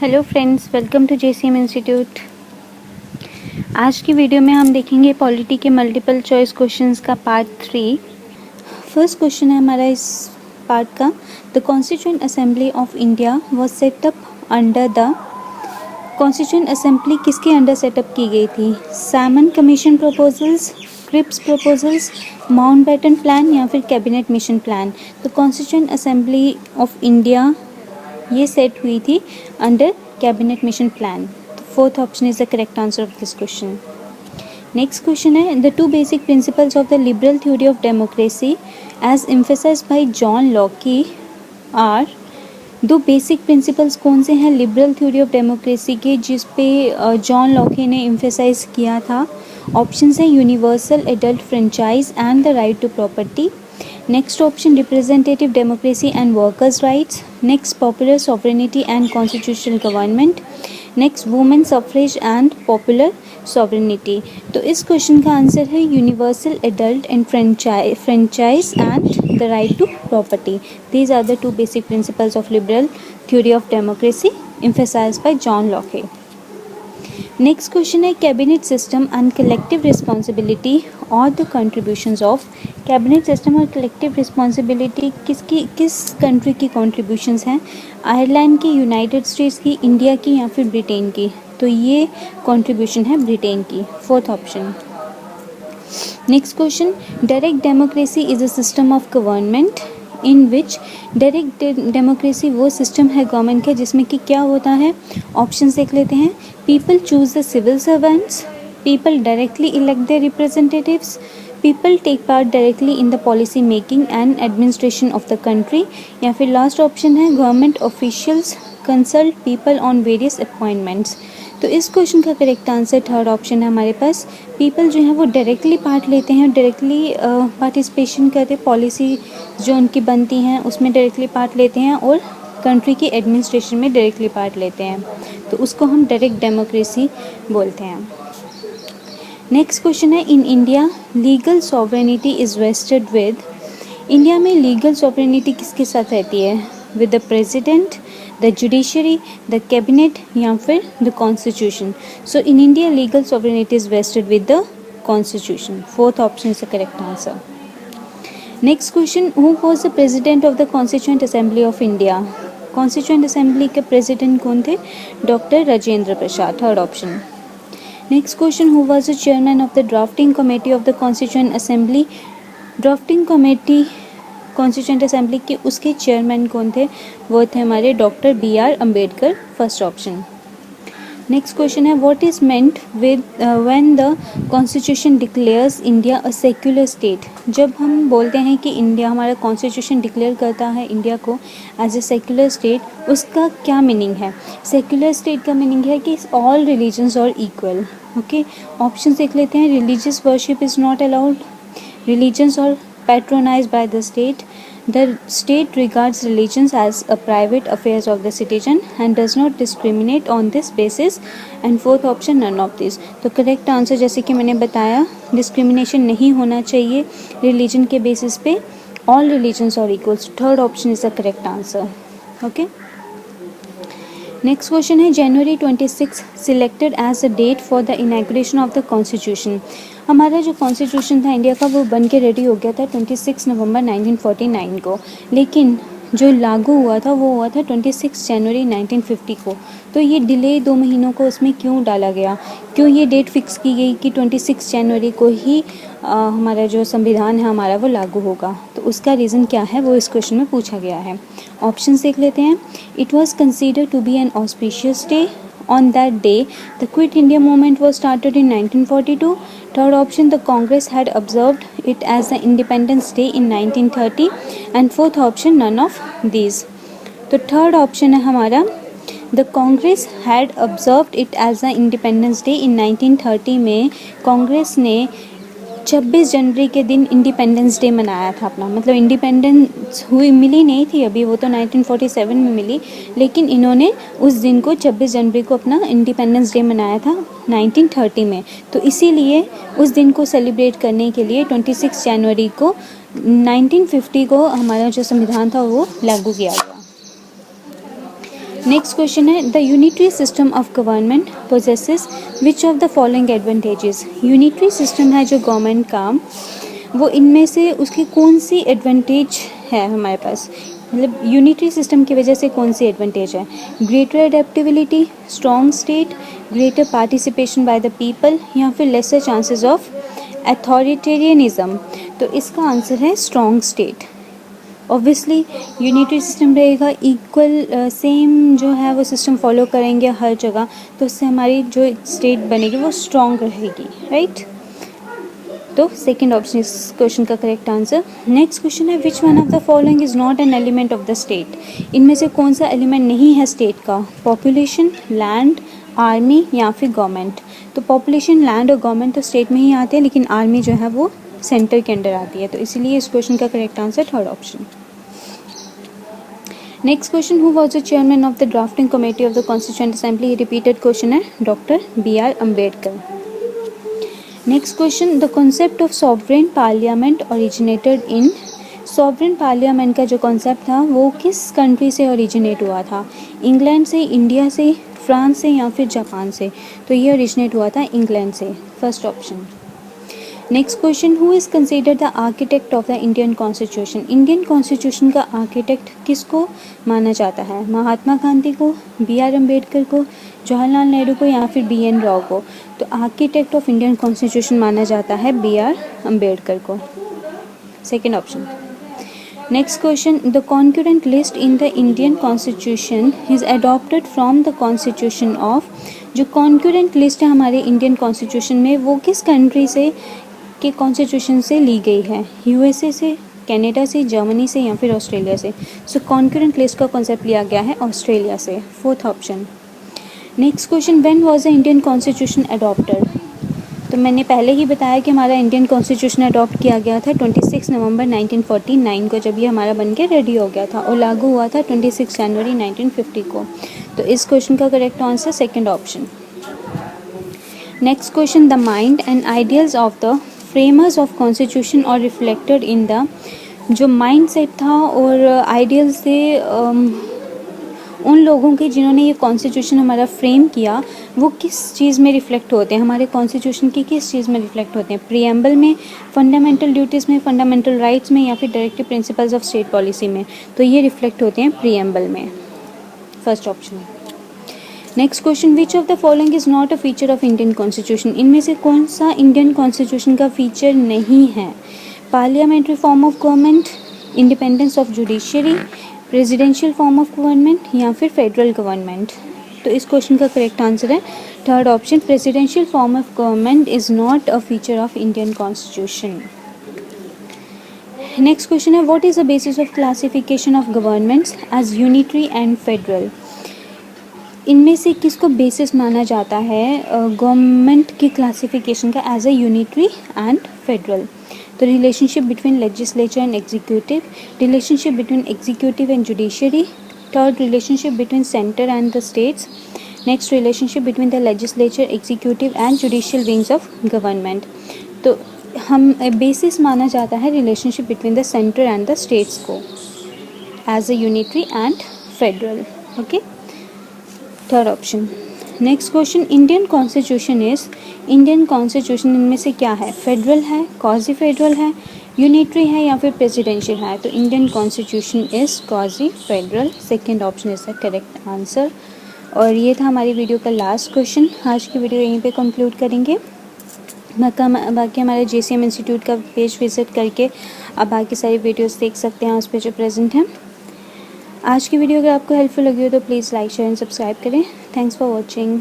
Hello friends, welcome to JCM institute. आज की video में हम देखेंगे पॉलिटी के मल्टीपल चॉइस क्वेश्चंस का पार्ट 3। फर्स्ट क्वेश्चन है हमारा इस पार्ट का, the constituent assembly of India was set up under the constituent assembly किसके अंडर सेटअप की गई थी? Simon commission proposals, Cripps proposals, Mountbatten plan या फिर कैबिनेट मिशन प्लान। तो कॉन्स्टिट्यूएंट असेंबली ऑफ इंडिया ये सेट हुई थी under cabinet mission plan. Fourth option is the correct answer of this question. Next question है, the two basic principles of the liberal theory of democracy as emphasized by John Locke are. दो basic principles कौन से हैं liberal theory of democracy के जिस पे John Locke ने emphasise किया था? ऑप्शंस हैं universal adult franchise and the right to property. Next option representative democracy and workers rights. Next popular sovereignty and constitutional government. Next women suffrage and popular sovereignty. तो इस question का answer है universal adult and franchise and the right to property. These are the two basic principles of liberal theory of democracy emphasized by John Locke. Next question है, cabinet system and collective responsibility और the contributions of. Cabinet system और collective responsibility किस country की contributions हैं? Ireland की, United states की, India की या फिर ब्रिटेन की? तो ये कॉन्ट्रीब्यूशन है ब्रिटेन की। Fourth option. Next question, direct democracy is a system of government in which. Direct democracy वो सिस्टम है गवर्नमेंट के जिसमें कि क्या होता है? ऑप्शन देख लेते हैं। People choose the civil servants, people directly elect the representatives, people take part directly in the policy making and administration of the country, या फिर लास्ट ऑप्शन है government officials consult people on various appointments. तो इस question का correct answer third option है हमारे पास। People जो है वो डायरेक्टली पार्ट लेते हैं, डायरेक्टली पार्टिसिपेशन करते, पॉलिसी जो उनकी बनती हैं उसमें डायरेक्टली पार्ट लेते हैं और कंट्री की एडमिनिस्ट्रेशन में डायरेक्टली पार्ट लेते हैं, तो उसको हम डायरेक्ट डेमोक्रेसी बोलते हैं। नेक्स्ट क्वेश्चन है, in India legal sovereignty is vested with. India में लीगल सॉवरेनिटी किसके साथ रहती है? With the president, the judiciary, the cabinet या फिर the constitution. So in India legal sovereignty is vested with the constitution. Fourth option is the correct answer. Next question, who was the president of the constituent assembly of India? Constituent assembly के president कौन थे? Doctor Rajendra Prasad. Third option. Next question, who was the chairman of the drafting committee of the constituent assembly? Drafting committee constituent assembly के उसके chairman कौन थे? वो थे हमारे doctor BR Ambedkar. First option. Next question है, what is meant with when the constitution declares India a secular state? जब हम बोलते हैं कि इंडिया, हमारा कॉन्स्टिट्यूशन डिक्लेयर करता है इंडिया को एज ए सेक्युलर स्टेट, उसका क्या मीनिंग है? सेक्युलर स्टेट का मीनिंग है कि all religions are equal. Okay, option देख लेते हैं। Religious worship is not allowed, religions are patronized by the state regards religions as a private affairs of the citizen and does not discriminate on this basis, and fourth option none of these। तो correct answer जैसे कि मैंने बताया, discrimination नहीं होना चाहिए religion के basis पे, all religions are equals. Third option is the correct answer. Okay, next question है, January 26 selected as a date for the inauguration of the constitution. हमारा जो कॉन्स्टिट्यूशन था इंडिया का वो बन के रेडी हो गया था 26 नवंबर 1949 को, लेकिन जो लागू हुआ था वो हुआ था 26 जनवरी 1950 को। तो ये डिले 2 महीनों को उसमें क्यों डाला गया? क्यों ये डेट फिक्स की गई कि 26 जनवरी को ही हमारा जो संविधान है हमारा वो लागू होगा? तो उसका रीज़न क्या है वो इस क्वेश्चन में पूछा गया है। ऑप्शन देख लेते हैं। It was considered to be an auspicious day. On that day, the Quit India movement was started in 1942. Third option, the Congress had observed it as the Independence Day in 1930. And fourth option, none of these. तो third option है हमारा, the Congress had observed it as the Independence Day in 1930 में कांग्रेस ने 26 जनवरी के दिन independence day मनाया था अपना, मतलब इंडिपेंडेंस हुई मिली नहीं थी अभी, वो तो 1947 में मिली, लेकिन इन्होंने उस दिन को 26 जनवरी को अपना इंडिपेंडेंस डे मनाया था 1930 में। तो इसीलिए उस दिन को सेलिब्रेट करने के लिए 26 जनवरी को 1950 को हमारा जो संविधान था वो लागू किया गया। नेक्स्ट क्वेश्चन है the unitary system of government possesses which of the following advantages. Unitary system है जो गवर्नमेंट का, वो इनमें से उसकी कौन सी एडवांटेज है हमारे पास, मतलब यूनिटरी सिस्टम की वजह से कौन सी एडवांटेज है। Greater adaptability, strong state, greater participation by the people, या फिर लेसर चांसेस ऑफ अथॉरिटेरियनिज्म। तो इसका आंसर है strong state. Obviously unitary system रहेगा, इक्वल सेम जो है वो सिस्टम फॉलो करेंगे हर जगह, तो उससे हमारी जो स्टेट बनेगी वो स्ट्रॉन्ग रहेगी, राइट। तो सेकंड ऑप्शन इस क्वेश्चन का करेक्ट आंसर। नेक्स्ट क्वेश्चन है which one of the following is not an element of the state. इनमें से कौन सा एलिमेंट नहीं है स्टेट का। पॉपुलेशन, लैंड, आर्मी या फिर गवर्नमेंट। तो पॉपुलेशन, लैंड और गवर्नमेंट तो स्टेट में ही आते हैं, लेकिन आर्मी जो है वो सेंटर के अंडर आती है, तो इसीलिए इस क्वेश्चन का correct answer third option. Next question who was the chairman of the drafting committee of the constituent assembly. ये रिपीटेड क्वेश्चन है, doctor BR Ambedkar. Next question the concept of sovereign parliament originated in. Sovereign parliament का जो concept था वो किस country से originate हुआ था। इंग्लैंड से, इंडिया से, फ्रांस से या फिर जापान से। तो ये ओरिजिनेट हुआ था इंग्लैंड से, first option. Next question who is considered the architect of the Indian constitution. Indian constitution का आर्किटेक्ट किसको माना जाता है। महात्मा गांधी को, BR अम्बेडकर को, जवाहरलाल नेहरू को या फिर BN राव को। तो आर्किटेक्ट ऑफ इंडियन कॉन्स्टिट्यूशन माना जाता है BR अम्बेडकर को, second option. Next question the concurrent list in the Indian constitution is adopted from the constitution of. जो कॉन्करेंट लिस्ट है हमारे इंडियन कॉन्स्टिट्यूशन में वो किस कंट्री से के कॉन्स्टिट्यूशन से ली गई है। USA से, कनाडा से, जर्मनी से या फिर ऑस्ट्रेलिया से। सो कॉन्करेंट लिस्ट का कॉन्सेप्ट लिया गया है ऑस्ट्रेलिया से, fourth option. Next question when was the Indian constitution adopted. तो मैंने पहले ही बताया कि हमारा इंडियन कॉन्स्टिट्यूशन अडॉप्ट किया गया था 26 नवंबर 1949 को, जब ये हमारा बन के रेडी हो गया था, और लागू हुआ था 26 जनवरी 1950 को। तो इस क्वेश्चन का correct answer second option. Next question the mind and ideals of the framers of constitution और रिफ्लेक्टेड इन द। जो माइंड सेट था और आइडियल्स थे उन लोगों के जिन्होंने ये कॉन्स्टिट्यूशन हमारा फ्रेम किया, वो किस चीज़ में रिफ्लेक्ट होते हैं, हमारे कॉन्स्टिट्यूशन की किस चीज़ में रिफ्लेक्ट होते हैं। प्रीएम्बल में, फंडामेंटल ड्यूटीज़ में, फंडामेंटल राइट्स में या फिर directive principles of state policy में। तो ये रिफ्लेक्ट होते हैं प्रीएम्बल में, first option. Next question which of the following is not a feature of Indian constitution. इनमें से कौन सा इंडियन कॉन्स्टिट्यूशन का फीचर नहीं है। Parliamentary form of government, independence of judiciary, presidential form of government या फिर फेडरल गवर्नमेंट। तो इस क्वेश्चन का करेक्ट आंसर है third option, presidential form of government is not a feature of Indian constitution. Next question है what is the basis of classification of governments as unitary and federal. इनमें से किसको basis माना जाता है government की classification का as a unitary and federal. तो relationship between legislature and executive, relationship between executive and judiciary, third relationship between centre and the states, next relationship between the legislature, executive and judicial wings of government. तो हम basis माना जाता है relationship between the centre and the states को as a unitary and federal, okay, third option. Next question Indian constitution is. Indian constitution इनमें से क्या है, फेडरल है, क्वाजी फेडरल है, यूनिटरी है या फिर प्रेसिडेंशियल है। तो Indian constitution is quasi federal, second option is the correct answer. और ये था हमारी वीडियो का लास्ट क्वेश्चन। आज की वीडियो यहीं पे कंक्लूड करेंगे। बाकी हमारे JCM इंस्टीट्यूट का पेज विजिट करके आप बाकी सारी वीडियोस देख सकते हैं उस पे जो प्रेजेंट हैं। आज की वीडियो अगर आपको हेल्पफुल लगी हो तो please like, share and subscribe करें। Thanks for watching.